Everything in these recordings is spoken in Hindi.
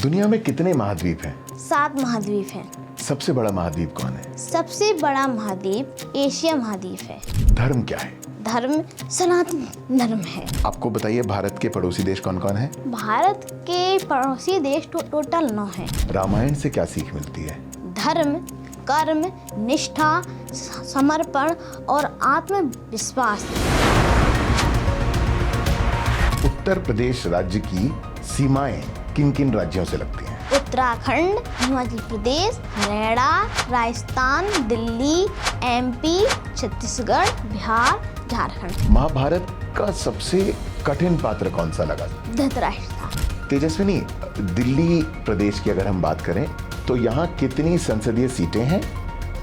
दुनिया में कितने महाद्वीप हैं? 7 महाद्वीप हैं। सबसे बड़ा महाद्वीप कौन है? सबसे बड़ा महाद्वीप एशिया महाद्वीप है। धर्म क्या है? धर्म सनातन धर्म है। आपको बताइए भारत के पड़ोसी देश कौन कौन है? भारत के पड़ोसी देश टोटल 9 हैं। रामायण से क्या सीख मिलती है? धर्म, कर्म, निष्ठा, समर्पण और आत्मविश्वास। उत्तर प्रदेश राज्य की सीमाएं किन किन राज्यों से लगती हैं? उत्तराखंड, हिमाचल प्रदेश, हरियाणा, राजस्थान, दिल्ली, एमपी, छत्तीसगढ़, बिहार, झारखंड। महाभारत का सबसे कठिन पात्र कौन सा लगा? धृतराष्ट्र था। तेजस्विनी, दिल्ली प्रदेश की अगर हम बात करें तो यहाँ कितनी संसदीय सीटें हैं?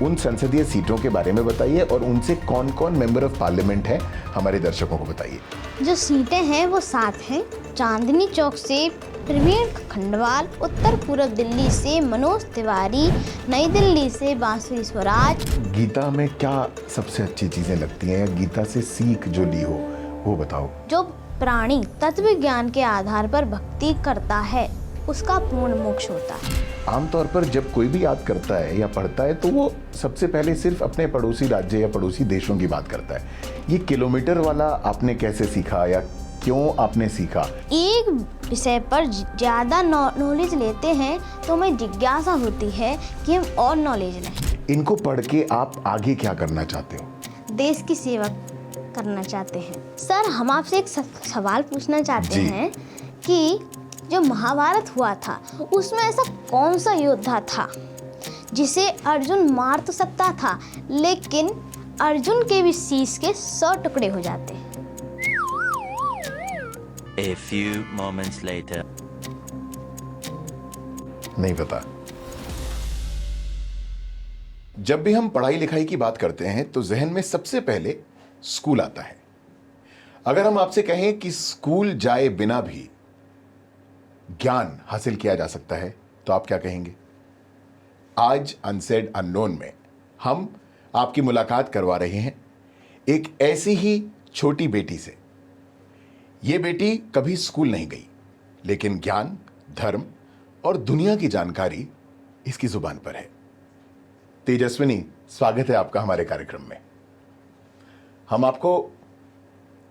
उन संसदीय सीटों के बारे में बताइए और उनसे कौन कौन मेंबर ऑफ पार्लियामेंट हैं, हमारे दर्शकों को बताइए। जो सीटें हैं वो 7 हैं। चांदनी चौक से प्रवीण खंडवाल, उत्तर पूर्व दिल्ली से मनोज तिवारी, नई दिल्ली से बांसुरी स्वराज। गीता में क्या सबसे अच्छी चीजें लगती हैं या गीता से सीख जो ली हो वो बताओ। जो प्राणी तत्व ज्ञान के आधार पर भक्ति करता है उसका पूर्ण मोक्ष होता है। आमतौर पर जब कोई भी याद करता है या पढ़ता है तो वो सबसे पहले सिर्फ अपने पड़ोसी राज्य या पड़ोसी देशों की बात करता है। ये किलोमीटर वाला आपने कैसे सीखा या क्यों आपने सीखा? एक विषय पर ज़्यादा नॉलेज लेते हैं तो हमें जिज्ञासा होती है कि हम और नॉलेज लें। इनको पढ़ के आप आगे क्या करना चाहते हो? देश की सेवा करना चाहते हैं। सर, हम आपसे एक सवाल पूछना चाहते हैं कि जो महाभारत हुआ था उसमें ऐसा कौन सा योद्धा था जिसे अर्जुन मार तो सकता था लेकिन अर्जुन के भी शीश के 100 टुकड़े हो जाते। A few moments later. नहीं पता। जब भी हम पढ़ाई लिखाई की बात करते हैं तो जहन में सबसे पहले स्कूल आता है। अगर हम आपसे कहें कि स्कूल जाए बिना भी ज्ञान हासिल किया जा सकता है तो आप क्या कहेंगे? आज अनसेड अननोन में हम आपकी मुलाकात करवा रहे हैं एक ऐसी ही छोटी बेटी से। ये बेटी कभी स्कूल नहीं गई लेकिन ज्ञान, धर्म और दुनिया की जानकारी इसकी जुबान पर है। तेजस्विनी, स्वागत है आपका हमारे कार्यक्रम में। हम आपको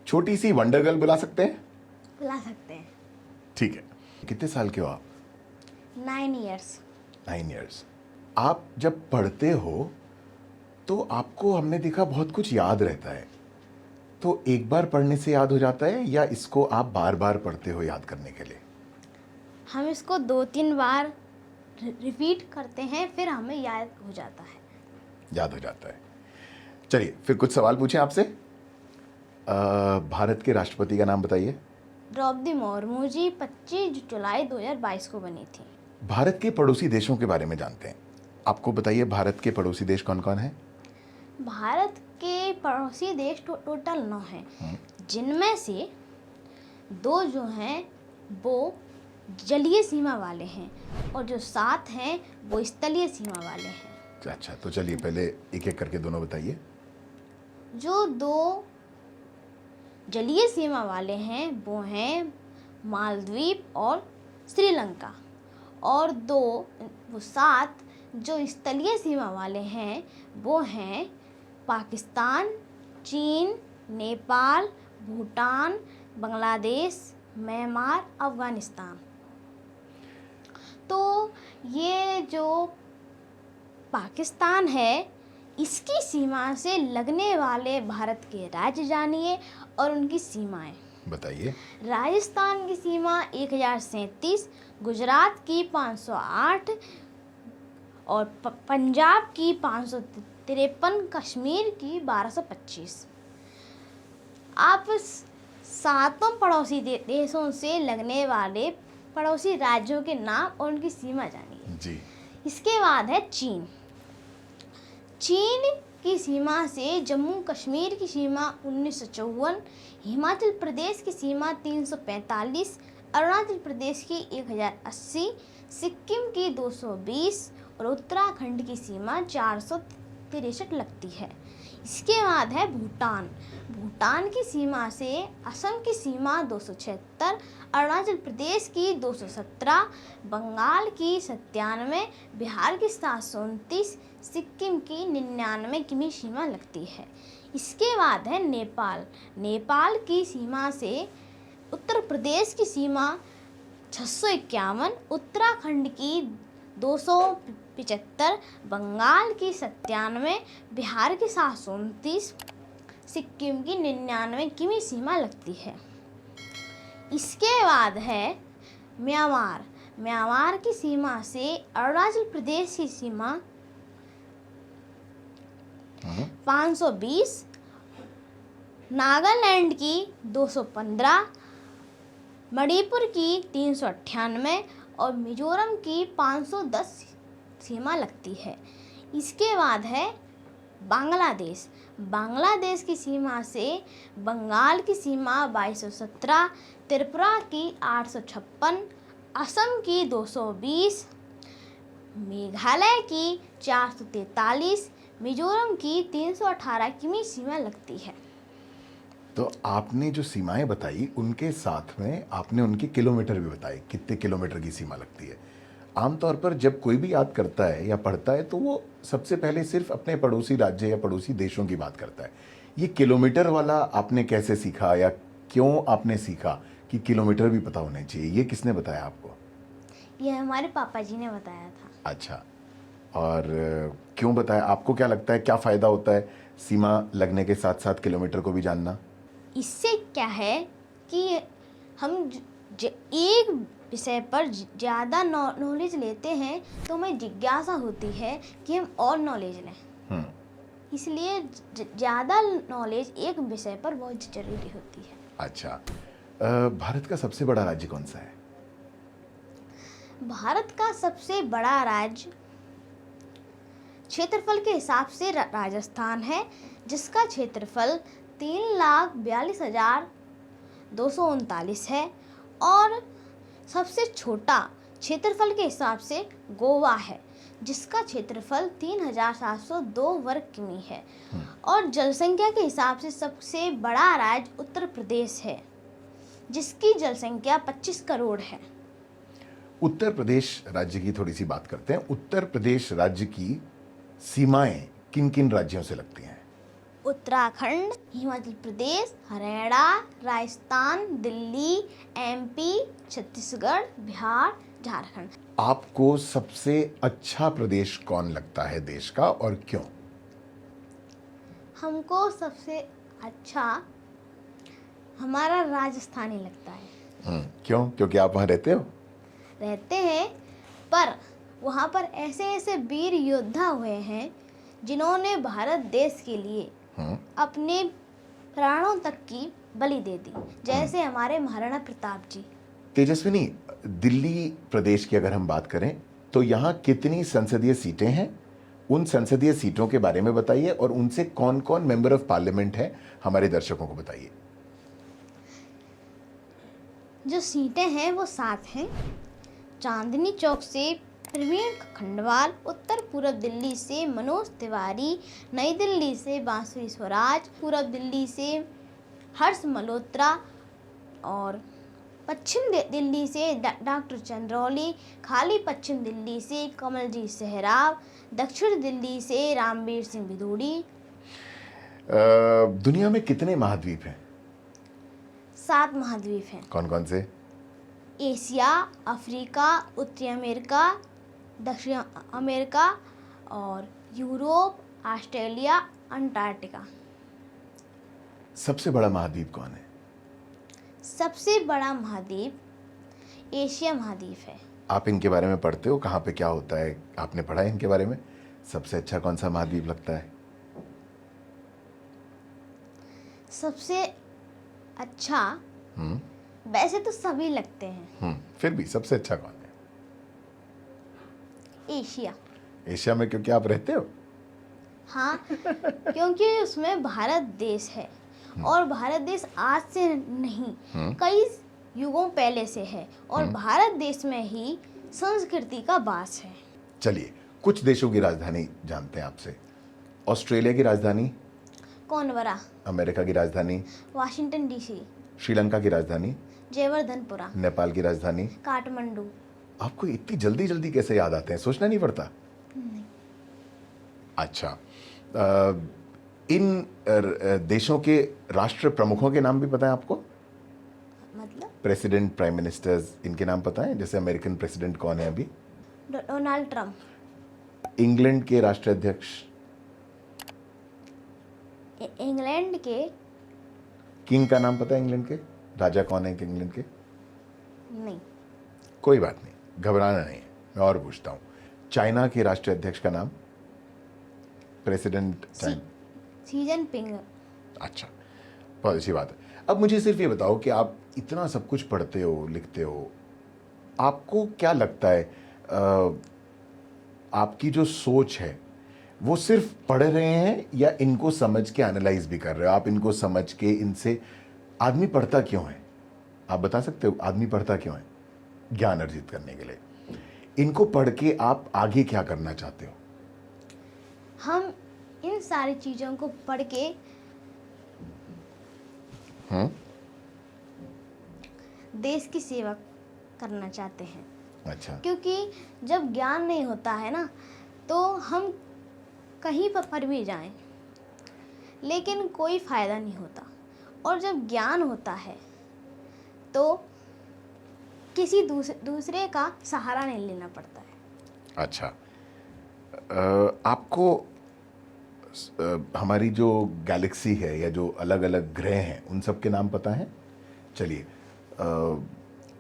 छोटी सी वंडर गर्ल बुला सकते हैं? बुला सकते हैं। ठीक है। कितने साल के हो आप? 9 इयर्स। 9 इयर्स। आप जब पढ़ते हो तो आपको हमने देखा बहुत कुछ याद रहता है, तो एक बार पढ़ने से याद हो जाता है या इसको आप बार बार पढ़ते हो याद करने के लिए? हम इसको 2-3 बार रिपीट करते हैं फिर हमें याद हो जाता है। याद हो जाता है। चलिए फिर कुछ सवाल पूछें आपसे। भारत के राष्ट्रपति का नाम बताइए। द्रौपदी मुर्मू जी 25 जुलाई 2022 को बनी थी। भारत के पड़ोसी देशों के बारे में जानते हैं। आपको बताइए भारत के पड़ोसी देश कौन कौन हैं? भारत के पड़ोसी देश टोटल 9 हैं, जिनमें से 2 जो हैं वो जलीय सीमा वाले हैं और जो 7 हैं वो स्थलीय सीमा वाले हैं। अच्छा, तो चलिए पहले एक एक करके दोनों बताइए। जो 2 जलीय सीमा वाले हैं वो हैं मालदीव और श्रीलंका, और वो 7 जो स्थलीय सीमा वाले हैं वो हैं पाकिस्तान, चीन, नेपाल, भूटान, बांग्लादेश, म्यांमार, अफगानिस्तान। तो ये जो पाकिस्तान है इसकी सीमा से लगने वाले भारत के राज्य जानिए और उनकी सीमाएं बताइए। राजस्थान की सीमा 1037, गुजरात की 508 और पंजाब की 553, कश्मीर की 1225। आप 7 पड़ोसी देशों से लगने वाले पड़ोसी राज्यों के नाम और उनकी सीमा जानिए जी। इसके बाद है चीन। चीन की सीमा से जम्मू कश्मीर की सीमा 1954, हिमाचल प्रदेश की सीमा 345, अरुणाचल प्रदेश की 1080, सिक्किम की 220 और उत्तराखंड की सीमा 463 लगती है। इसके बाद है भूटान। भूटान की सीमा से असम की सीमा 276, अरुणाचल प्रदेश की 217, बंगाल की 97, बिहार की 729, सिक्किम की 99 किमी सीमा लगती है। इसके बाद है नेपाल। नेपाल की सीमा से उत्तर प्रदेश की सीमा 651, उत्तराखंड की 275, बंगाल की 97, बिहार की 729, सिक्किम की 99 किमी सीमा लगती है। इसके बाद है म्यांमार। म्यांमार की सीमा से अरुणाचल प्रदेश की सीमा 520, नागालैंड की 215, मणिपुर की 398 और मिजोरम की 510 सीमा लगती है। इसके बाद है बांग्लादेश। बांग्लादेश की सीमा से बंगाल की सीमा 2217, त्रिपुरा की 856, असम की 220, मेघालय की 443, मिजोरम की 318 किमी सीमा लगती है। तो आपने जो सीमाएं बताई उनके साथ में आपने उनके किलोमीटर भी बताए, कितने किलोमीटर की सीमा लगती है। आमतौर पर जब कोई भी याद करता है या पढ़ता है तो वो सबसे पहले सिर्फ अपने पड़ोसी राज्य या पड़ोसी देशों की बात करता है। ये किलोमीटर वाला आपने कैसे सीखा या क्यों आपने सीखा कि किलोमीटर भी पता होने चाहिए? ये किसने बताया आपको? ये हमारे पापा जी ने बताया था। अच्छा, और क्यों बताया? आपको क्या लगता है क्या फ़ायदा होता है सीमा लगने के साथ साथ किलोमीटर को भी जानना? इससे क्या है कि हम एक विषय पर ज़्यादा नॉलेज लेते हैं तो हमें जिज्ञासा होती है कि हम और नॉलेज लें। इसलिए ज़्यादा नॉलेज एक विषय पर बहुत ज़रूरी होती है। अच्छा, भारत का सबसे बड़ा राज्य कौन सा है? भारत का सबसे बड़ा राज्य क्षेत्रफल के हिसाब से राजस्थान है, जिसका क्षेत्रफल 3,42,239 है। और सबसे छोटा क्षेत्रफल के हिसाब से गोवा है, जिसका क्षेत्रफल 3,702 वर्ग किमी है। और जनसंख्या के हिसाब से सबसे बड़ा राज्य उत्तर प्रदेश है, जिसकी जनसंख्या 25 करोड़ है। उत्तर प्रदेश राज्य की थोड़ी सी बात करते हैं। उत्तर प्रदेश राज्य की सीमाएं किन किन राज्यों से लगती हैं? उत्तराखंड, हिमाचल प्रदेश, हरियाणा, राजस्थान, दिल्ली, एमपी, छत्तीसगढ़, बिहार, झारखंड। आपको सबसे अच्छा प्रदेश कौन लगता है देश का और क्यों? हमको सबसे अच्छा हमारा राजस्थान ही लगता है। क्यों? क्योंकि आप वहां रहते हो? रहते हैं, पर वहाँ पर ऐसे ऐसे वीर योद्धा हुए हैं जिन्होंने भारत देश के लिए अपने प्राणों तक की बलि दे दी, जैसे हमारे महाराणा प्रताप जी। तेजस्विनी, दिल्ली प्रदेश की अगर हम बात करें तो यहाँ कितनी संसदीय सीटें हैं? उन संसदीय सीटों के बारे में बताइए और उनसे कौन कौन मेंबर ऑफ पार्लियामेंट है, हमारे दर्शकों को बताइए। जो सीटें हैं वो 7 हैं। चांदनी चौक से प्रवीण खंडवाल, उत्तर पूर्व दिल्ली से मनोज तिवारी, नई दिल्ली से बांसुरी स्वराज, पूर्व दिल्ली से हर्ष मल्होत्रा और पश्चिम दिल्ली से डॉक्टर चंद्रौली, खाली पश्चिम दिल्ली से कमलजीत सहराव, दक्षिण दिल्ली से रामवीर सिंह बिधूड़ी। दुनिया में कितने महाद्वीप हैं? 7 महाद्वीप हैं। कौन कौन से? एशिया, अफ्रीका, उत्तरी अमेरिका, दक्षिण अमेरिका और यूरोप, ऑस्ट्रेलिया, अंटार्कटिका। सबसे बड़ा महाद्वीप कौन है? सबसे बड़ा महाद्वीप एशिया महाद्वीप है। आप इनके बारे में पढ़ते हो, कहाँ पे क्या होता है आपने पढ़ा है इनके बारे में? सबसे अच्छा कौन सा महाद्वीप लगता है? सबसे अच्छा वैसे तो सभी लगते हैं। फिर भी सबसे अच्छा कौन है? एशिया। एशिया में क्योंकि आप रहते हो? हाँ, क्योंकि उसमें भारत देश है और भारत देश आज से नहीं, कई युगों पहले से है और भारत देश में ही संस्कृति का वास है। चलिए कुछ देशों की राजधानी जानते हैं आपसे। ऑस्ट्रेलिया की राजधानी? कोनवरा, अमेरिका की राजधानी, वाशिंगटन डीसी, श्रीलंका की राजधानी, जयवर्धनपुरा, नेपाल की राजधानी। काठमांडू। आपको इतनी जल्दी जल्दी कैसे याद आते हैं, सोचना नहीं पड़ता? अच्छा, इन देशों के राष्ट्र प्रमुखों के नाम भी पता है आपको? मतलब प्रेसिडेंट, प्राइम मिनिस्टर्स, इनके नाम पता है? जैसे अमेरिकन प्रेसिडेंट कौन है अभी? Donald Trump. इंग्लैंड के राष्ट्राध्यक्ष? इंग्लैंड के किंग का नाम पता है इंग्लैंड के? राजा कौन है इंग्लैंड के? नहीं। कोई बात नहीं, घबराना नहीं है, मैं और पूछता हूँ। चाइना के राष्ट्राध्यक्ष का नाम? President China? Xi Jinping. अच्छा, बहुत अच्छी बात है। अब मुझे सिर्फ ये बताओ कि आप इतना सब कुछ पढ़ते हो, लिखते हो, आपको क्या लगता है आपकी जो सोच है वो सिर्फ पढ़ रहे हैं या इनको समझ के एनालाइज भी कर रहे हो? आप इनको समझ के, इनसे आदमी पढ़ता क्यों है? आप बता सकते हो आदमी पढ़ता क्यों है? ज्ञान अर्जित करने के लिए। इनको पढ़ के आप आगे क्या करना चाहते हो? हम इन सारी चीज़ों को पढ़ के देश की सेवा करना चाहते हैं। अच्छा, क्योंकि जब ज्ञान नहीं होता है ना, तो हम कहीं पर भी जाएं लेकिन कोई फ़ायदा नहीं होता, और जब ज्ञान होता है तो किसी दूसरे का सहारा नहीं लेना पड़ता है। अच्छा, आपको हमारी जो गैलेक्सी है या जो अलग अलग ग्रह हैं उन सब के नाम पता है? चलिए,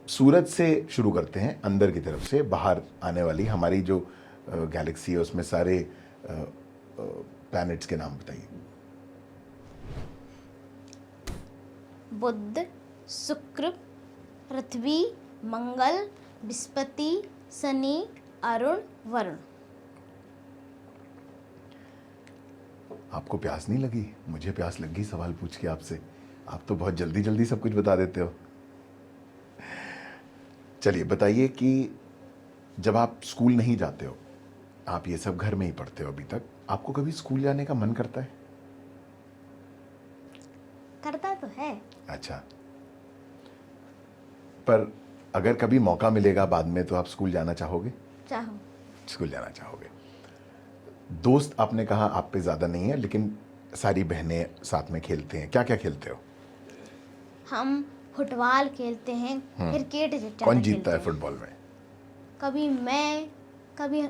सूरज से शुरू करते हैं, अंदर की तरफ से बाहर आने वाली हमारी जो गैलेक्सी है उसमें सारे प्लैनेट्स के नाम बताइए। बुध, शुक्र, पृथ्वी, मंगल, बृहस्पति, शनि, अरुण, वरुण। आपको प्यास नहीं लगी? मुझे प्यास लग गई सवाल पूछ के आपसे। आप तो बहुत जल्दी जल्दी सब कुछ बता देते हो। चलिए बताइए कि जब आप स्कूल नहीं जाते हो, आप ये सब घर में ही पढ़ते हो अभी तक, आपको कभी स्कूल जाने का मन करता है? करता तो है। अच्छा, पर अगर कभी मौका मिलेगा बाद में तो आप स्कूल जाना चाहोगे? चाहो। स्कूल जाना चाहोगे। दोस्त आपने कहा आप पे ज़्यादा नहीं है, लेकिन सारी बहनें साथ में खेलते हैं। क्या क्या खेलते हो? हम फुटबॉल खेलते हैं, क्रिकेट ज़्यादा कौन जीतता खेलते है हैं। फुटबॉल में? कभी मैं, कभी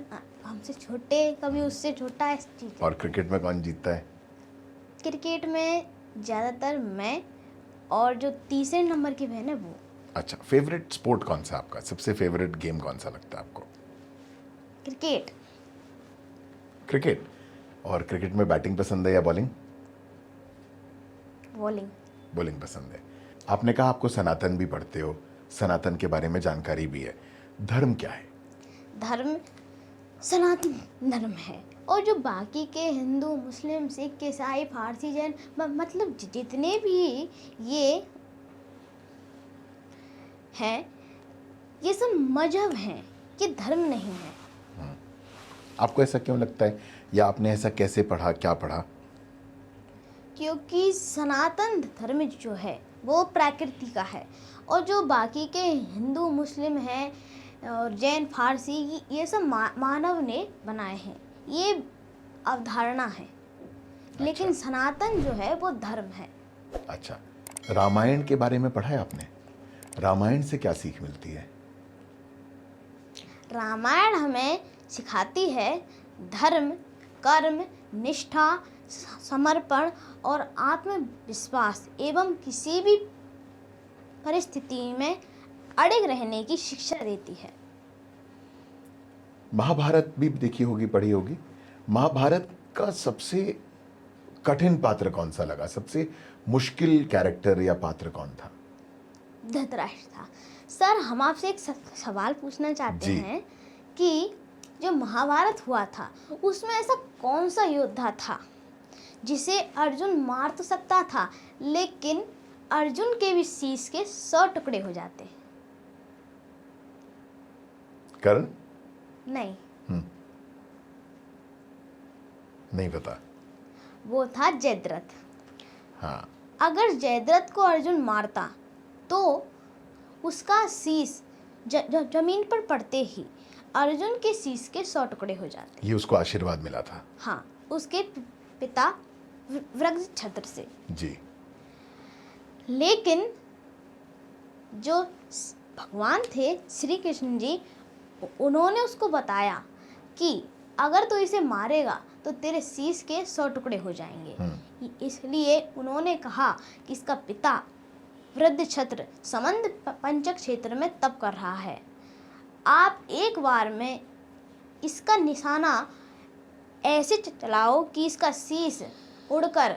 हमसे छोटे, कभी उससे छोटा है चीज़। और क्रिकेट में कौन जीतता है? क्रिकेट में ज़्यादातर मैं, और जो तीसरे नंबर की बहन है वो। अच्छा, फेवरेट स्पोर्ट कौन सा आपका? सबसे फेवरेट गेम कौन सा लगता है आपको? क्रिकेट। क्रिकेट। और क्रिकेट में बैटिंग पसंद है या बॉलिंग? बॉलिंग। बॉलिंग पसंद है। आपने कहा आपको सनातन भी पढ़ते हो, सनातन के बारे में जानकारी भी है। धर्म क्या है? धर्म सनातन धर्म है, और जो बाकी के हिंदू, मुस्लिम, सिख, ईसाई, फारसी, जैन, मतलब जितने भी ये हैं, ये सब मजहब हैं, ये धर्म नहीं है। आपको ऐसा क्यों लगता है, या आपने ऐसा कैसे पढ़ा, क्या पढ़ा? क्योंकि सनातन धर्म जो है वो प्रकृति का है, और जो बाकी के हिंदू, मुस्लिम हैं और जैन, फारसी, ये सब मानव ने बनाए हैं, ये अवधारणा है। लेकिन सनातन जो है वो धर्म है। अच्छा, रामायण के बारे में पढ़ा है आपने? रामायण से क्या सीख मिलती है? रामायण हमें सिखाती है धर्म, कर्म, निष्ठा, समर्पण और आत्मविश्वास एवं किसी भी परिस्थिति में अड़िग रहने की शिक्षा देती है। महाभारत भी देखी होगी, पढ़ी होगी। महाभारत का सबसे कठिन पात्र कौन सा लगा? सबसे मुश्किल कैरेक्टर या पात्र कौन था? धृतराष्ट्र था। सर, हम आपसे एक सवाल पूछना चाहते जी। हैं कि जो महाभारत हुआ था उसमें ऐसा कौन सा योद्धा था जिसे अर्जुन मार तो सकता था, लेकिन अर्जुन के भी शीश के 100 टुकड़े हो जाते? कर्ण? नहीं, नहीं पता। वो था जयद्रथ। हाँ अगर जयद्रथ को अर्जुन मारता तो उसका शीश जमीन पर पड़ते ही अर्जुन के शीश के 100 टुकड़े हो जाते। ये उसको आशीर्वाद मिला था। हाँ, उसके पिता वृद्धछत्र से। जी। लेकिन जो भगवान थे श्री कृष्ण जी, उन्होंने उसको बताया कि अगर तू इसे मारेगा तो तेरे शीश के 100 टुकड़े हो जाएंगे। इसलिए उन्होंने कहा कि इसका पिता वृद्धछत्र समंद पंचक क्षेत्र में तप कर रहा है, आप एक बार में इसका निशाना ऐसे चलाओ कि इसका शीश उड़कर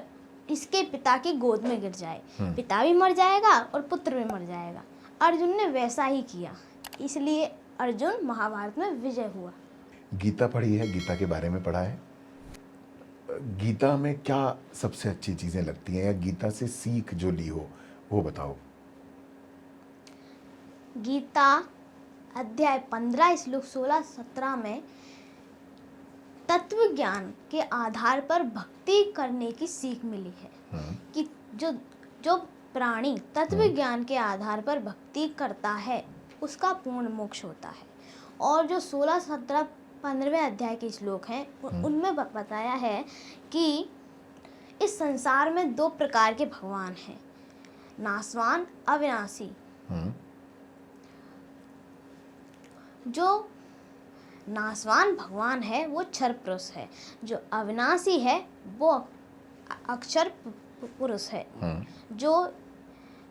इसके पिता की गोद में गिर जाए। पिता भी मर जाएगा और पुत्र भी मर जाएगा। अर्जुन ने वैसा ही किया, इसलिए अर्जुन महाभारत में विजय हुआ। गीता पढ़ी है, गीता के बारे में पढ़ा है। गीता में क्या सबसे अच्छी चीजें लगती हैं या गीता से सीख जो ली हो वो बताओ। गीता अध्याय 15 श्लोक 16-17 में तत्व ज्ञान के आधार पर भक्ति करने की सीख मिली है कि जो प्राणी तत्व ज्ञान के आधार पर भक्ति करता है उसका पूर्ण मोक्ष होता है। और जो 16, 17, 15वें अध्याय के श्लोक हैं उनमें बताया है कि इस संसार में 2 प्रकार के भगवान हैं, नासवान, अविनाशी। जो नासवान भगवान है वो क्षर पुरुष है, जो अविनाशी है वो अक्षर पुरुष है, जो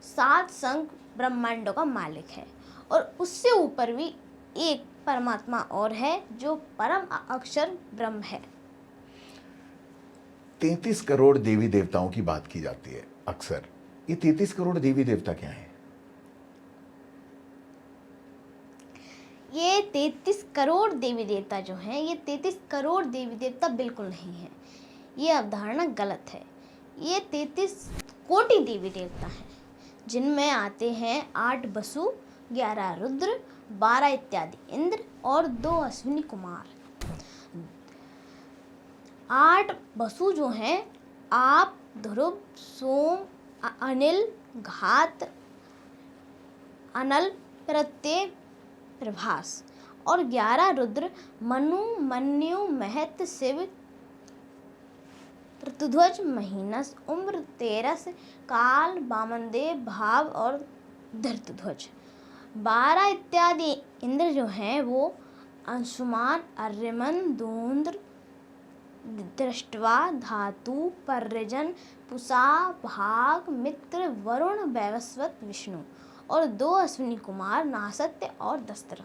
7 संग ब्रह्मांडों का मालिक है। और उससे ऊपर भी एक परमात्मा और है जो परम अक्षर ब्रह्म है। 33 करोड़ देवी देवताओं की बात की जाती है अक्सर। ये 33 करोड़ देवी देवता क्या हैं? ये 33 करोड़ देवी देवता जो हैं, ये 33 करोड़ देवी देवता बिल्कुल नहीं है। ये अवधारणा गलत है। ये 33 कोटि देवी देवता हैं, जिनमें आते हैं 8 वसु, 11 रुद्र, 12 इत्यादि इंद्र और 2 अश्विनी कुमार। 8 वसु जो हैं आप, ध्रुव, सोम, अनिल, घात, अनल, प्रत्यय, प्रभास। और 11 रुद्र मनु, मन्यु, महत, शिव, ऋतुध्वज, महीनस, उम्र, तेरस, काल, वामनदेव, भाव और धृतध्वज। 12 इत्यादि इंद्र जो हैं वो अंशुमान, अर्यमन, धूंद्र, दृष्टवा, धातु, पर्यजन, पुषा, भाग, मित्र, वरुण, वैवस्वत, विष्णु। और 2 अश्विनी कुमार नासत्य और दस्त्र।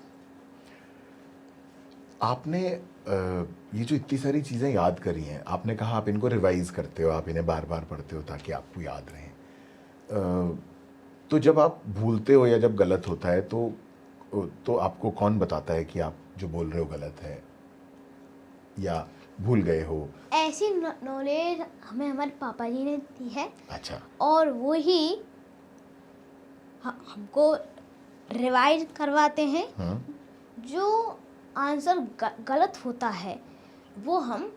आपने ये जो इतनी सारी चीजें याद करी हैं, आपने कहा आप इनको रिवाइज करते हो, आप इन्हें बार बार पढ़ते हो ताकि आपको याद रहें। तो जब आप भूलते हो या जब गलत होता है तो आपको कौन बताता है कि आप जो बोल रहे हो गलत है या भूल गए हो? ऐसी नॉलेज हमें हमारे पापा जी ने दी है। अच्छा। और वो ही हमको रिवाइज करवाते हैं। जो आंसर गलत होता है वो हम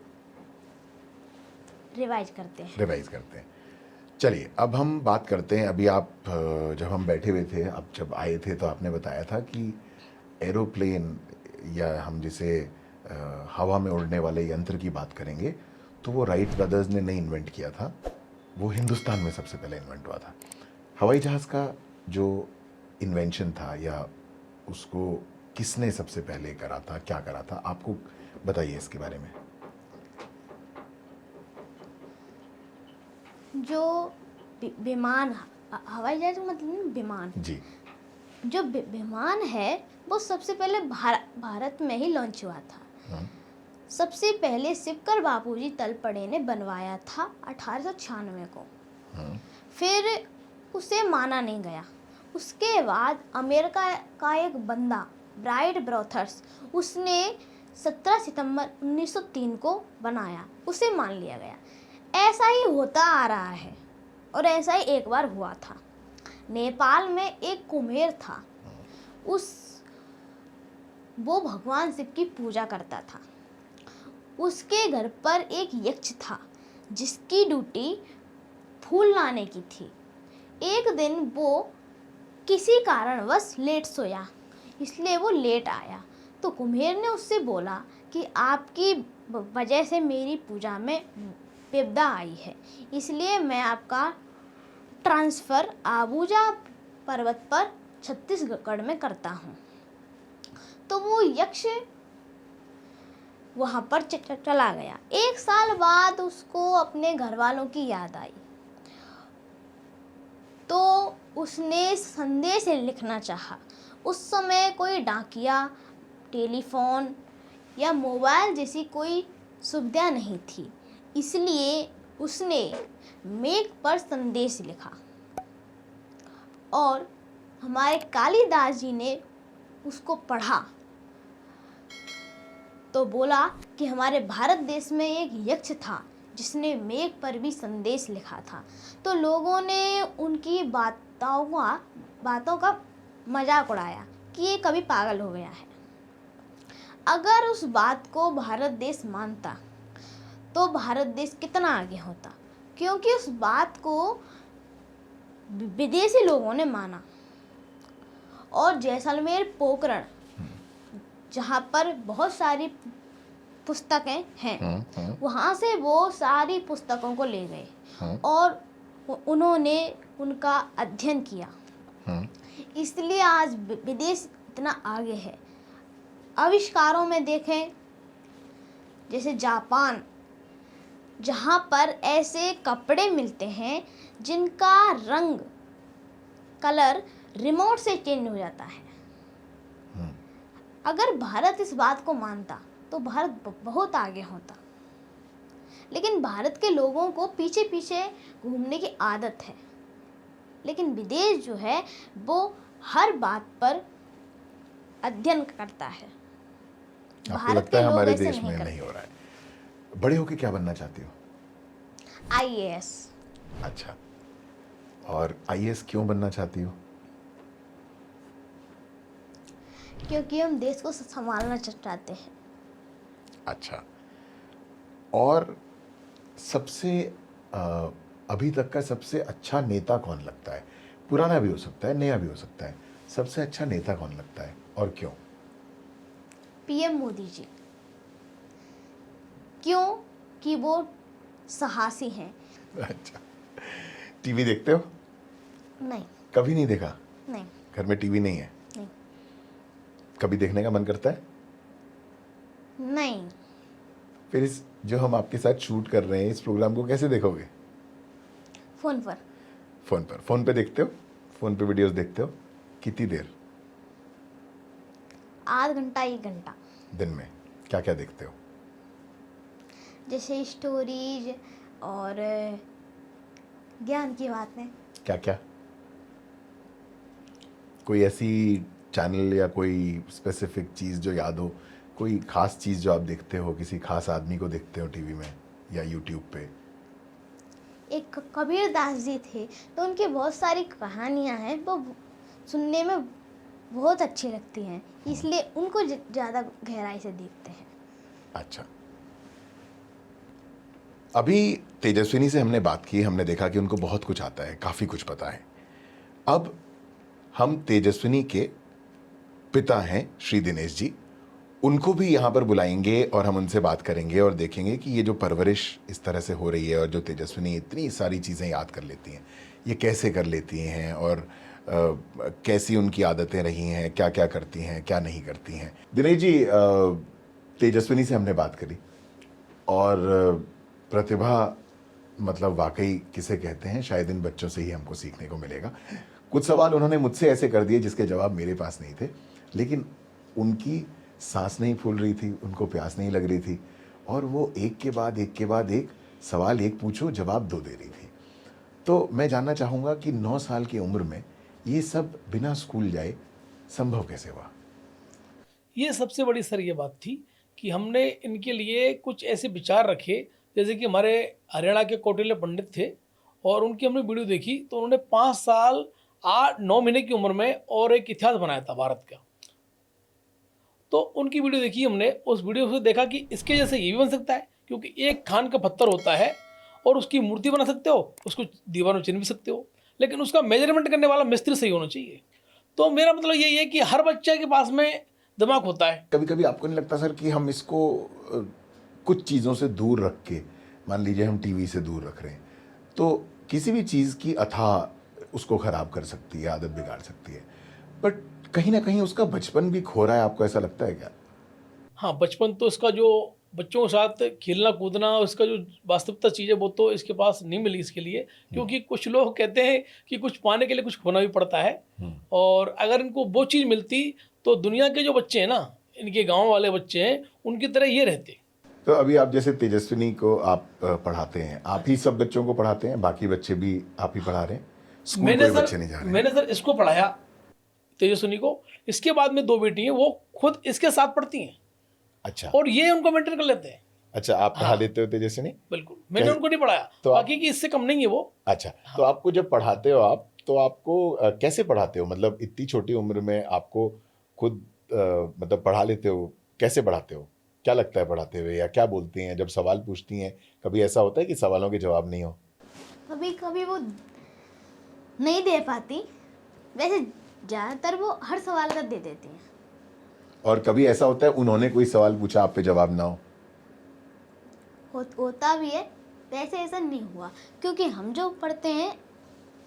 रिवाइज करते हैं। चलिए अब हम बात करते हैं। अभी आप जब हम बैठे हुए थे, आप जब आए थे तो आपने बताया था कि एरोप्लेन या हम जिसे हवा में उड़ने वाले यंत्र की बात करेंगे तो वो राइट ब्रदर्स ने नहीं इन्वेंट किया था, वो हिंदुस्तान में सबसे पहले इन्वेंट हुआ था। हवाई जहाज़ का जो इन्वेंशन था या उसको किसने सबसे पहले करा था, क्या करा था, आपको बताइए इसके बारे में। जो विमान, हवाई जहाज मतलब विमान जी, जो विमान है वो सबसे पहले भारत में ही लॉन्च हुआ था। सबसे पहले शिवकर बापूजी तलपड़े ने बनवाया था 1896 को। फिर उसे माना नहीं गया। उसके बाद अमेरिका का एक बंदा ब्राइट ब्रॉथर्स, उसने 17 सितंबर 1903 को बनाया, उसे मान लिया गया। ऐसा ही होता आ रहा है और ऐसा ही एक बार हुआ था। नेपाल में एक कुम्हेर था, वो भगवान शिव की पूजा करता था। उसके घर पर एक यक्ष था जिसकी ड्यूटी फूल लाने की थी। एक दिन वो किसी कारणवश लेट सोया, इसलिए वो लेट आया। तो कुम्हेर ने उससे बोला कि आपकी वजह से मेरी पूजा में विपदा आई है, इसलिए मैं आपका ट्रांसफ़र आबूजा पर्वत पर छत्तीसगढ़ में करता हूँ। तो वो यक्ष वहाँ पर चला गया। 1 साल बाद उसको अपने घर वालों की याद आई, तो उसने संदेश लिखना चाहा। उस समय कोई डाकिया, टेलीफोन या मोबाइल जैसी कोई सुविधा नहीं थी, इसलिए उसने मेघ पर संदेश लिखा और हमारे कालिदास जी ने उसको पढ़ा तो बोला कि हमारे भारत देश में एक यक्ष था जिसने मेघ पर भी संदेश लिखा था। तो लोगों ने उनकी बातों का मजाक उड़ाया कि ये कभी पागल हो गया है। अगर उस बात को भारत देश मानता तो भारत देश कितना आगे होता, क्योंकि उस बात को विदेशी लोगों ने माना। और जैसलमेर पोखरण, जहाँ पर बहुत सारी पुस्तकें हैं, वहाँ से वो सारी पुस्तकों को ले गए और उन्होंने उनका अध्ययन किया। इसलिए आज विदेश इतना आगे है। आविष्कारों में देखें, जैसे जापान, जहाँ पर ऐसे कपड़े मिलते हैं जिनका रंग, कलर रिमोट से चेंज हो जाता है। अगर भारत इस बात को मानता तो भारत बहुत आगे होता, लेकिन भारत के लोगों को पीछे पीछे घूमने की आदत है। लेकिन विदेश जो है वो हर बात पर अध्ययन करता है। आपको लगता है हमारे देश में नहीं हो रहा है? बड़े होके क्या बनना चाहती हो? IAS। अच्छा, और IAS क्यों बनना चाहती हो? क्योंकि हम देश को संभालना चाहते हैं। अच्छा, और सबसे अभी तक का सबसे अच्छा नेता कौन लगता है? पुराना भी हो सकता है, नया भी हो सकता है। सबसे अच्छा नेता कौन लगता है और क्यों? PM मोदी जी। क्यों कि वो साहसी हैं। अच्छा, टीवी देखते हो? नहीं। कभी नहीं देखा? नहीं। घर में टीवी नहीं है? नहीं। कभी देखने का मन करता है? नहीं। फिर इस जो हम आपके साथ शूट कर रहे हैं इस प्रोग्राम को कैसे देखोगे? फोन पर। फोन पर। फोन पे देखते हो? फोन पे वीडियोस देखते हो? कितनी देर? आध घंटा 1 घंटा। दिन में क्या क्या देखते हो? जैसे स्टोरीज और ज्ञान की बातें। क्या क्या? कोई ऐसी चैनल या कोई स्पेसिफिक चीज़ जो याद हो, कोई खास चीज़ जो आप देखते हो, किसी खास आदमी को देखते हो टीवी में या यूट्यूब पे? एक कबीर दास जी थे, तो उनकी बहुत सारी कहानियां हैं, वो सुनने में बहुत अच्छी लगती हैं, इसलिए उनको ज़्यादा गहराई से देखते हैं। अच्छा, अभी तेजस्विनी से हमने बात की, हमने देखा कि उनको बहुत कुछ आता है, काफ़ी कुछ पता है। अब हम तेजस्विनी के पिता हैं श्री दिनेश जी, उनको भी यहाँ पर बुलाएंगे और हम उनसे बात करेंगे और देखेंगे कि ये जो परवरिश इस तरह से हो रही है और जो तेजस्विनी इतनी सारी चीज़ें याद कर लेती हैं, ये कैसे कर लेती हैं और कैसी उनकी आदतें रही हैं, क्या क्या करती हैं, क्या नहीं करती हैं। दिनेश जी, तेजस्विनी से हमने बात करी और प्रतिभा मतलब वाकई किसे कहते हैं, शायद इन बच्चों से ही हमको सीखने को मिलेगा। कुछ सवाल उन्होंने मुझसे ऐसे कर दिए जिसके जवाब मेरे पास नहीं थे, लेकिन उनकी सांस नहीं फूल रही थी, उनको प्यास नहीं लग रही थी और वो एक के बाद एक सवाल, एक पूछो जवाब 2 दे रही थी। तो मैं जानना चाहूँगा कि 9 साल की उम्र में ये सब बिना स्कूल जाए संभव कैसे हुआ? ये सबसे बड़ी सर ये बात थी कि हमने इनके लिए कुछ ऐसे विचार रखे, जैसे कि हमारे हरियाणा के कौटिल्य पंडित थे और उनकी हमने वीडियो देखी, तो उन्होंने 5 साल 8-9 महीने की उम्र में और एक इतिहास बनाया था भारत का। तो उनकी वीडियो देखी हमने, उस वीडियो से देखा कि इसके जैसे ये भी बन सकता है, क्योंकि एक खान का पत्थर होता है और उसकी मूर्ति बना सकते हो, उसको दीवार में चिन्ह भी सकते हो, लेकिन उसका मेजरमेंट करने वाला मिस्त्री सही होना चाहिए। तो मेरा मतलब यही है कि हर बच्चे के पास में दिमाग होता है। कभी कभी आपको नहीं लगता सर कि हम इसको कुछ चीज़ों से दूर रख के, मान लीजिए हम टीवी से दूर रख रहे हैं, तो किसी भी चीज़ की अथाह उसको ख़राब कर सकती है, आदत बिगाड़ सकती है, बट कहीं ना कहीं उसका बचपन भी खो रहा है, आपको ऐसा लगता है क्या? हाँ, बचपन तो इसका जो बच्चों के साथ खेलना कूदना, इसका जो वास्तविकता चीज़ है वो तो इसके पास नहीं मिली इसके लिए, क्योंकि कुछ लोग कहते हैं कि कुछ पाने के लिए कुछ खोना भी पड़ता है। और अगर इनको वो चीज़ मिलती तो दुनिया के जो बच्चे हैं ना, इनके गांव वाले बच्चे हैं, उनकी तरह ये रहते। तो अभी आप जैसे तेजस्विनी को आप पढ़ाते हैं, आप ही सब बच्चों को पढ़ाते हैं, बाकी बच्चे भी आप ही पढ़ा रहे हैं? स्कूल कोई बच्चे नहीं जा रहे हैं? मैंने सर इसको पढ़ाया, तेजस्विनी को। इसके बाद में 2 बेटी हैं, वो खुद इसके साथ पढ़ती हैं। अच्छा, और ये उनको मेंटर कर लेते हैं। अच्छा, आप पढ़ा देते हो तेजस्विनी? बिल्कुल, मैंने उनको नहीं पढ़ाया, तो आप- बाकी की इससे कम नहीं है वो। अच्छा, तो आपको जब पढ़ाते हो आप, तो आपको कैसे पढ़ाते हो? मतलब इतनी छोटी उम्र में आपको खुद मतलब पढ़ा लेते हो? कैसे पढ़ाते हो? क्या लगता है पढ़ाते हुए, या क्या बोलती हैं जब सवाल पूछती हैं? कभी ऐसा होता है कि सवालों के जवाब नहीं हो? कभी कभी वो नहीं दे पाती, वैसे ज़्यादातर वो हर सवाल का दे देती हैं। और कभी ऐसा होता है उन्होंने कोई सवाल पूछा, आप पे जवाब ना हो? होता भी है, वैसे ऐसा नहीं हुआ, क्योंकि हम जो पढ़ते हैं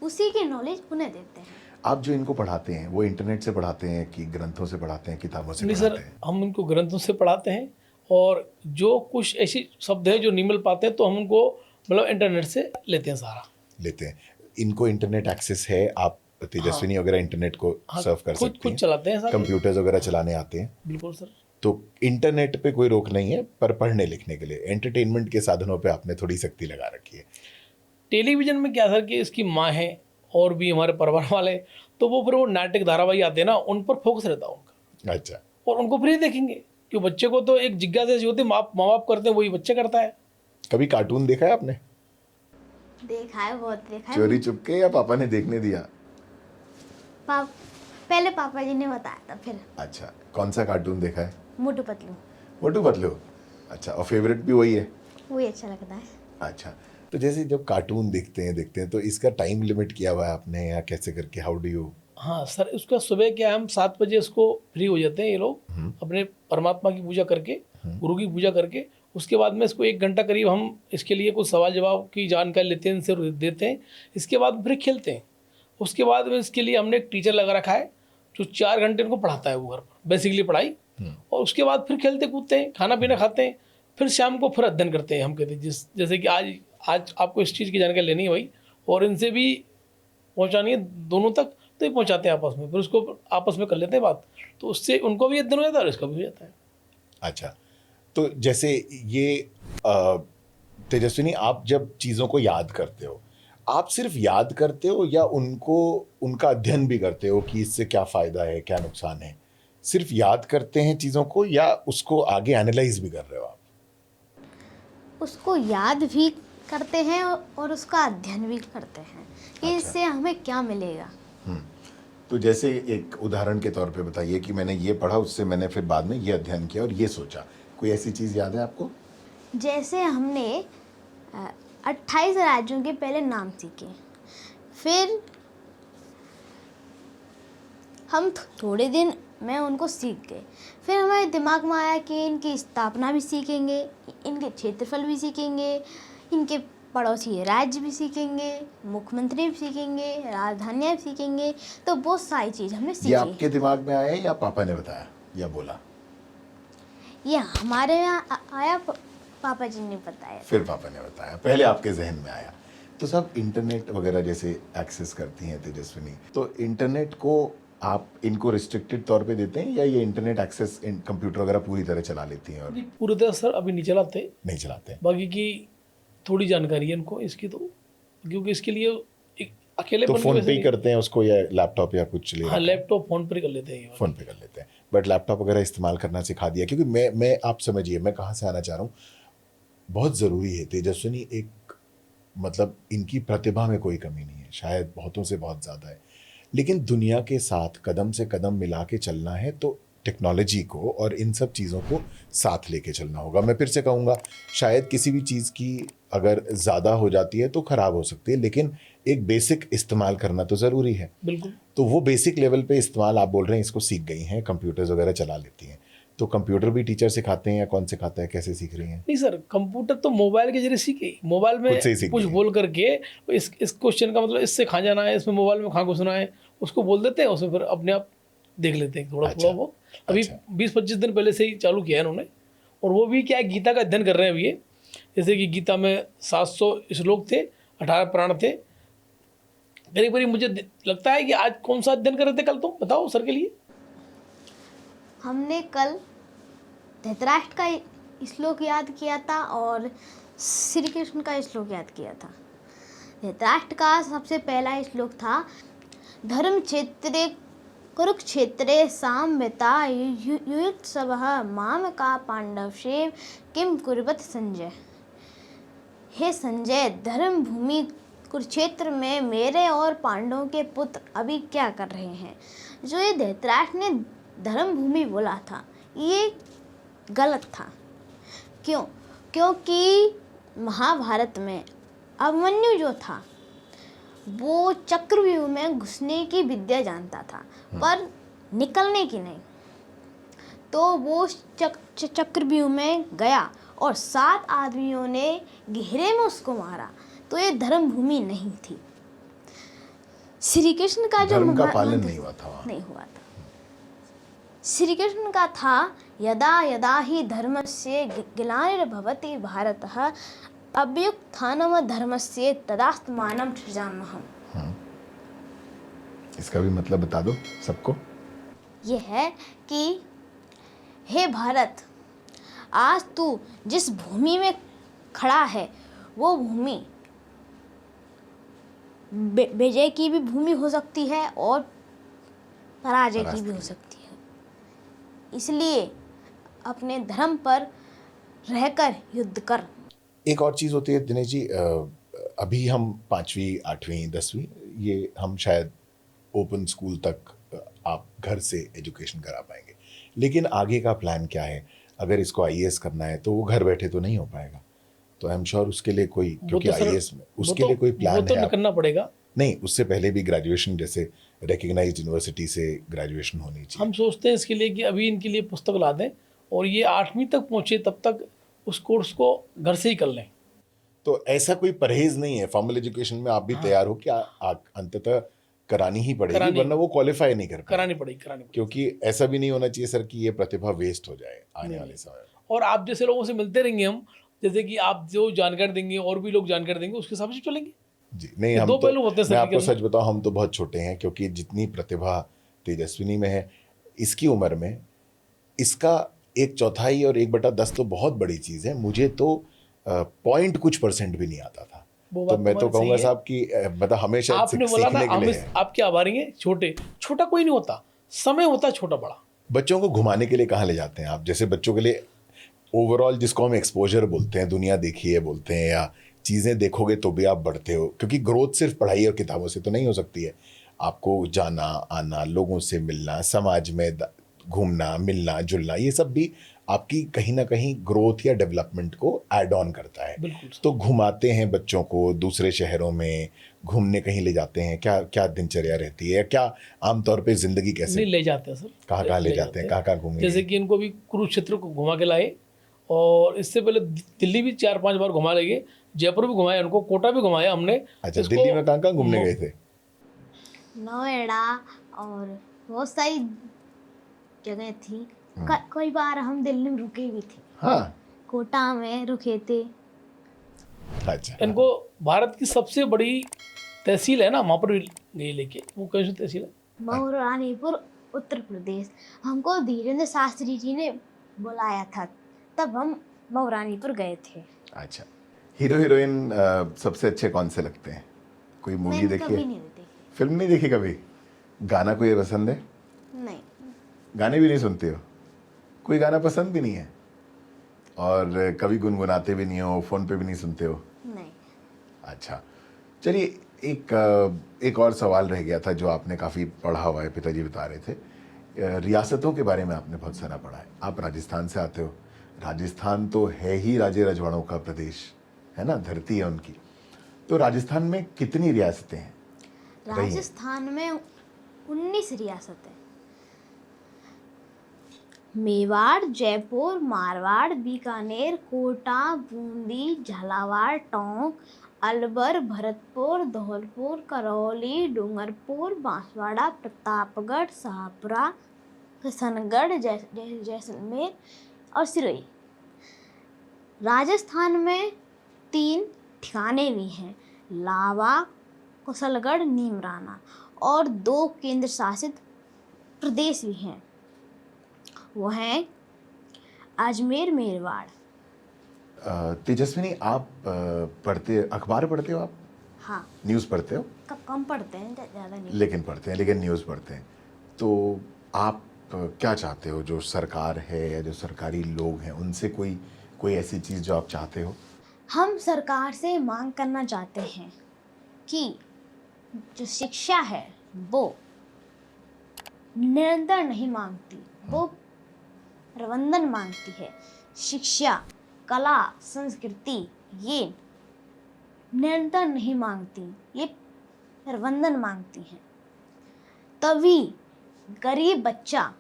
उसी की नॉलेज उन्हें देते हैं। आप जो इनको पढ़ाते हैं वो इंटरनेट से पढ़ाते हैं कि ग्रंथों से पढ़ाते हैं, किताबों से नहीं सर, पढ़ाते हैं? हम उनको ग्रंथों से पढ़ाते हैं, और जो कुछ ऐसी शब्द हैं जो नहीं मिल पाते हैं तो हम उनको मतलब इंटरनेट से लेते हैं सारा। लेते हैं। इनको इंटरनेट एक्सेस है? आप तेजस्विनी वगैरह इंटरनेट को हाँ, सर्व कर खुद सकती खुद हैं? चलाते हैं सारे। कंप्यूटर्स वगैरह चलाने आते हैं? बिल्कुल सर। तो इंटरनेट पे कोई रोक नहीं है, पर पढ़ने लिखने के लिए एंटरटेनमेंट के साधनों पे आपने थोड़ी सख्ती लगा रखी है। टेलीविजन में क्या सर कि इसकी माँ है और भी हमारे परिवार वाले, तो वो फिर वो नाटक धारावाहिक आते हैं ना, उन पर फोकस रहता है उनका, अच्छा, और उनको फ्री देखेंगे। क्यों, बच्चे को तो एक जिज्ञासा ऐसी होती है, माँ बाप करते हैं वही बच्चे करता है। कभी कार्टून देखा है आपने? देखा है, बहुत देखा है। चोरी चुपके या पापा ने देखने दिया? पहले पापा जी ने बताया था, फिर अच्छा, कौन सा कार्टून देखा है? मोटू पतलू, मोटू पतलू। अच्छा, और फेवरेट भी वही है? वही अच्छा लगता है। अच्छा, तो जैसे जब कार्टून देखते हैं तो इसका टाइम लिमिट किया हुआ है आपने, या कैसे करके, हाउ डू यू? हाँ सर, उसका सुबह क्या हम 7 बजे उसको फ्री हो जाते हैं ये लोग, अपने परमात्मा की पूजा करके, गुरु की पूजा करके। उसके बाद में इसको 1 घंटा करीब हम इसके लिए कुछ सवाल जवाब की जानकारी लेते हैं, इनसे देते हैं। इसके बाद फिर खेलते हैं। उसके बाद में इसके लिए हमने एक टीचर लगा रखा है जो 4 घंटे इनको पढ़ाता है, वो घर पर बेसिकली पढ़ाई। और उसके बाद फिर खेलते कूदते हैं, खाना पीना खाते हैं, फिर शाम को फिर अध्ययन करते हैं। हम कहते हैं जैसे कि आज आपको इस चीज़ की जानकारी लेनी है भाई, और इनसे भी पहुंचानी है दोनों तक, तो ये पहुंचाते हैं आपस में, फिर उसको आपस में कर लेते हैं बात, तो उससे उनको भी अध्ययन हो जाता है और इसका भी हो जाता है। अच्छा, तो जैसे ये तेजस्विनी, आप जब चीज़ों को याद करते हो, आप सिर्फ याद करते हो या उनका अध्ययन भी करते हो कि इससे क्या फ़ायदा है, क्या नुकसान है? सिर्फ याद करते हैं चीज़ों को, या उसको आगे एनालाइज भी कर रहे हो आप? उसको याद भी करते हैं और उसका अध्ययन भी करते हैं कि इससे हमें क्या मिलेगा। तो जैसे एक उदाहरण के तौर पे बताइए कि मैंने ये पढ़ा, उससे मैंने फिर बाद में ये अध्ययन किया और ये सोचा, कोई ऐसी चीज़ याद है आपको? जैसे हमने 28 राज्यों के पहले नाम सीखे, फिर हम थोड़े दिन में उनको सीख गए, फिर हमारे दिमाग में आया कि इनकी स्थापना भी सीखेंगे, इनके क्षेत्रफल भी सीखेंगे, इनके पड़ोसी राज्य भी सीखेंगे, मुख्यमंत्री भी सीखेंगे, राजधानियाँ भी सीखेंगे। तो बहुत सारी चीज़ हमने ये सीखी। आपके दिमाग में आया या पापा ने बताया या बोला? ये हमारे यहाँ आया, पापा जी ने बताया। फिर पापा ने बताया, पहले आपके जहन में आया। तो सब इंटरनेट वगैरह जैसे एक्सेस करती हैं तेजस्विनी, तो इंटरनेट को आप इनको रिस्ट्रिक्टेड तौर पे देते हैं, या ये इंटरनेट एक्सेस कंप्यूटर वगैरह पूरी तरह चला लेती हैं? और नहीं, पूरी तरह सर अभी नहीं चलाते, नहीं चलाते हैं? बाकी की थोड़ी जानकारी है इनको इसकी, तो क्योंकि इसके लिए एक अकेले तो फोन पे ही करते हैं उसको, या लैपटॉप या कुछ ले? हाँ, लैपटॉप फोन पर कर लेते हैं ये वाला। फ़ोन पे कर लेते हैं, बट लैपटॉप वगैरह इस्तेमाल करना सिखा दिया? क्योंकि मैं आप समझिए मैं कहाँ से आना चाह रहा हूँ। बहुत ज़रूरी है तेजस्विनी, एक मतलब इनकी प्रतिभा में कोई कमी नहीं है, शायद बहुतों से बहुत ज़्यादा है, लेकिन दुनिया के साथ कदम से कदम मिला के चलना है, तो टेक्नोलॉजी को और इन सब चीज़ों को साथ लेके चलना होगा। मैं फिर से कहूँगा, शायद किसी भी चीज़ की अगर ज़्यादा हो जाती है तो ख़राब हो सकती है, लेकिन एक बेसिक इस्तेमाल करना तो ज़रूरी है। बिल्कुल। तो वो बेसिक लेवल पे इस्तेमाल आप बोल रहे हैं इसको सीख गई हैं, कंप्यूटर्स वगैरह चला लेती हैं, तो कंप्यूटर भी टीचर सिखाते हैं या कौन सिखाता है, कैसे सीख रही हैं? नहीं सर, कंप्यूटर तो मोबाइल के जरिए सीखे, मोबाइल में खुद से ही सीख कुछ गई। बोल करके इस क्वेश्चन का मतलब इससे कहाँ जाना है, इसमें मोबाइल में कहाँ घुसना है, उसको बोल देते हैं, उसमें फिर अपने आप देख लेते हैं थोड़ा अच्छा, थोड़ा। वो अभी अच्छा। 20-25 दिन पहले से ही चालू किया है इन्होंने। और वो भी क्या है, गीता का अध्ययन कर रहे हैं अभी ये। जैसे कि गीता में 700 श्लोक थे, 18 प्राण थे। करीब करीब मुझे लगता है कि आज कौन सा अध्ययन कर रहे थे कल, तुम बताओ सर के लिए। हमने कल धृतराष्ट्र का श्लोक याद किया था और श्री कृष्ण का श्लोक याद किया था। धृतराष्ट्र का सबसे पहला श्लोक था, धर्म क्षेत्रे कुरुक्षेत्रे साम्यता युयुत्सवः माम का पांडवशेव किम कुर्वत संजय। हे संजय, धर्म भूमि कुरुक्षेत्र में मेरे और पांडवों के पुत्र अभी क्या कर रहे हैं। जो ये धृतराष्ट्र ने धर्म भूमि बोला था ये गलत था। क्यों? क्योंकि महाभारत में अभिमन्यु जो था वो चक्रव्यूह में घुसने की विद्या जानता था पर निकलने की नहीं। तो वो चक्रव्यूह में गया और 7 आदमियों ने घेरे में उसको मारा। तो ये धर्म भूमि नहीं थी। श्री कृष्ण का जो धर्म का पालन नहीं हुआ था वहाँ। नहीं हुआ था। श्री कृष्ण का था, यदा यदा ही धर्मस्य ग्लानिर्भवति भारतः अभ्युत्थानम धर्मस्य तदात्मानं सृजाम्यहम्। इसका भी मतलब बता दो सबको। ये है कि हे भारत, आज तू जिस भूमि में खड़ा है वो भूमि विजय की भी भूमि हो सकती है और पराजय की भी हो सकती है। इसलिए अपने धर्म पर रहकर युद्ध कर। एक और चीज़ होती है दिनेश जी, अभी हम 5वीं 8वीं 10वीं ये हम शायद ओपन स्कूल तक आप घर से एजुकेशन करा पाएंगे, लेकिन आगे का प्लान क्या है? अगर इसको आईएएस करना है तो वो घर बैठे तो नहीं हो पाएगा, तो आई एम श्योर उसके लिए कोई, क्योंकि आईएएस में उसके लिए कोई प्लान वो तो है करना पड़ेगा। नहीं, उससे पहले भी ग्रेजुएशन जैसे रिकग्नाइज्ड यूनिवर्सिटी से ग्रेजुएशन होनी चाहिए। हम सोचते हैं इसके लिए कि अभी इनके लिए पुस्तक ला दें और ये 8वीं तक पहुंचे, तब तक उस कोर्स को घर से ही कर लें। तो ऐसा कोई परहेज नहीं है फॉर्मल एजुकेशन में, आप भी तैयार हो कि अंततः करानी ही पड़ेगी, वरना वो क्वालिफाई नहीं कर पाएंगे। करानी पड़ेगी। क्योंकि ऐसा भी नहीं होना चाहिए सर कि ये प्रतिभा वेस्ट हो जाए आने वाले समय में। और आप जैसे लोगों से मिलते रहेंगे हम, जैसे कि आप जो जानकारी देंगे और भी लोग जानकारी देंगे, उसके हिसाब से चलेंगे। जी नहीं, हम दो तो पहलू होते हैं मैं सर आपको के सच बताऊं, हम तो बहुत छोटे हैं, क्योंकि जितनी प्रतिभा तेजस्विनी में है इसकी उम्र में, इसका 1/4 और 1/10 तो बहुत बड़ी चीज़ है। मुझे तो पॉइंट कुछ % भी नहीं आता था। तो मैं तो कहूँगा साहब कि मतलब हमेशा आपने बोला ना, सीखने के लिए है। आपके आभारी हैं। छोटा कोई नहीं होता, समय होता है छोटा बड़ा। बच्चों को घुमाने के लिए कहाँ ले जाते हैं आप? जैसे बच्चों के लिए ओवरऑल जिसको हम एक्सपोजर बोलते हैं, दुनिया देखी है बोलते हैं, या चीज़ें देखोगे तो भी आप बढ़ते हो, क्योंकि ग्रोथ सिर्फ पढ़ाई और किताबों से तो नहीं हो सकती है। आपको जाना आना, लोगों से मिलना, समाज में घूमना मिलना जुलना, ये सब भी आपकी कहीं ना कहीं ग्रोथ या डेवलपमेंट को ऐड ऑन करता है। तो घुमाते हैं बच्चों को दूसरे शहरों में, घूमने कहीं ले जाते हैं, क्या क्या दिनचर्या रहती है, क्या आमतौर पे जिंदगी कैसे नहीं ले जाते हैं सर? कहाँ ले जाते हैं, कहाँ घूमेंगे? जैसे कि इनको भी कुरुक्षेत्र को घुमा के लाए, और इससे पहले दिल्ली भी 4-5 बार घुमा लेंगे, जयपुर भी घुमाया उनको, कोटा भी घुमाया हमने। अच्छा, दिल्ली में कहाँ घूमने गए थे? नोएडा और बहुत सारी जगह थी। कई बार हम दिल्ली में रुके भी थे। हाँ, कोटा में रुके थे। अच्छा। इनको भारत की सबसे बड़ी तहसील है ना, वहाँ पर गए लेके। वो कौन सी तहसील है? महारानीपुर, उत्तर प्रदेश। हमको धीरेन्द्र शास्त्री जी ने बुलाया था, तब हम महारानीपुर गए थे। अच्छा, हीरो हीरोइन सबसे अच्छे कौन से लगते हैं? कोई मूवी मैंने देखी कभी है? नहीं देखी। फिल्म नहीं देखी कभी? गाना कोई पसंद है? नहीं। गाने भी नहीं सुनते हो? कोई गाना पसंद भी नहीं है? और कभी गुनगुनाते भी नहीं हो, फोन पे भी नहीं सुनते हो? नहीं। अच्छा, चलिए एक और सवाल रह गया था जो आपने काफ़ी पढ़ा हुआ है, पिताजी बता रहे थे। रियासतों के बारे में आपने बहुत सारा पढ़ा है। आप राजस्थान से आते हो, राजस्थान तो है ही राजे रजवाड़ों का प्रदेश, है ना, धरती है उनकी। तो राजस्थान में कितनी रियासतें हैं? रही हैं। राजस्थान में 19 रियासतें। मेवाड़, जयपुर, मारवाड़, बीकानेर, कोटा, बूंदी, झालावाड़, टोंक, अलवर, भरतपुर, धौलपुर, करौली, डूंगरपुर, बांसवाड़ा, प्रतापगढ़, शाहपुरा, किशनगढ़, जैसलमेर और सिरोही। राजस्थान में 3 ठिकाने भी हैं, लावा, कुशलगढ़, नीमराना, और 2 केंद्र शासित प्रदेश भी हैं, वो हैं अजमेर, मेरवाड़। तेजस्विनी, आप अखबार पढ़ते हो? आप हाँ, न्यूज़ पढ़ते हो? कम पढ़ते हैं, ज़्यादा नहीं। लेकिन पढ़ते हैं, लेकिन न्यूज़ पढ़ते हैं। तो आप क्या चाहते हो, जो सरकार है या जो सरकारी लोग हैं उनसे कोई ऐसी चीज़ जो आप चाहते हो? हम सरकार से मांग करना चाहते हैं कि जो शिक्षा है वो निरंतर नहीं मांगती, वो प्रबंधन मांगती है। शिक्षा, कला, संस्कृति ये निरंतर नहीं मांगती, ये प्रबंधन मांगती हैं। तभी गरीब बच्चा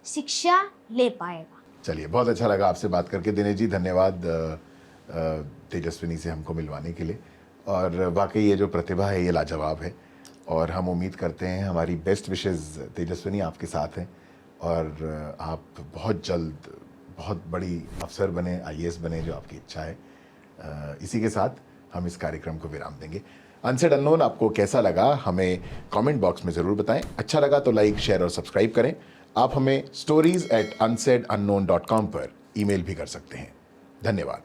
शिक्षा ले पाएगा। चलिए, बहुत अच्छा लगा आपसे बात करके दिनेश जी, धन्यवाद तेजस्विनी से हमको मिलवाने के लिए। और वाकई ये जो प्रतिभा है ये लाजवाब है, और हम उम्मीद करते हैं, हमारी बेस्ट विशेज़ तेजस्विनी आपके साथ हैं, और आप बहुत जल्द बहुत बड़ी अफसर बने, IAS बने, जो आपकी इच्छा है। इसी के साथ हम इस कार्यक्रम को विराम देंगे। अनसेड अननोन आपको कैसा लगा हमें कमेंट बॉक्स में ज़रूर बताएं। अच्छा लगा तो लाइक, शेयर और सब्सक्राइब करें। आप हमें stories@unsaidunknown.com पर ईमेल भी कर सकते हैं। धन्यवाद।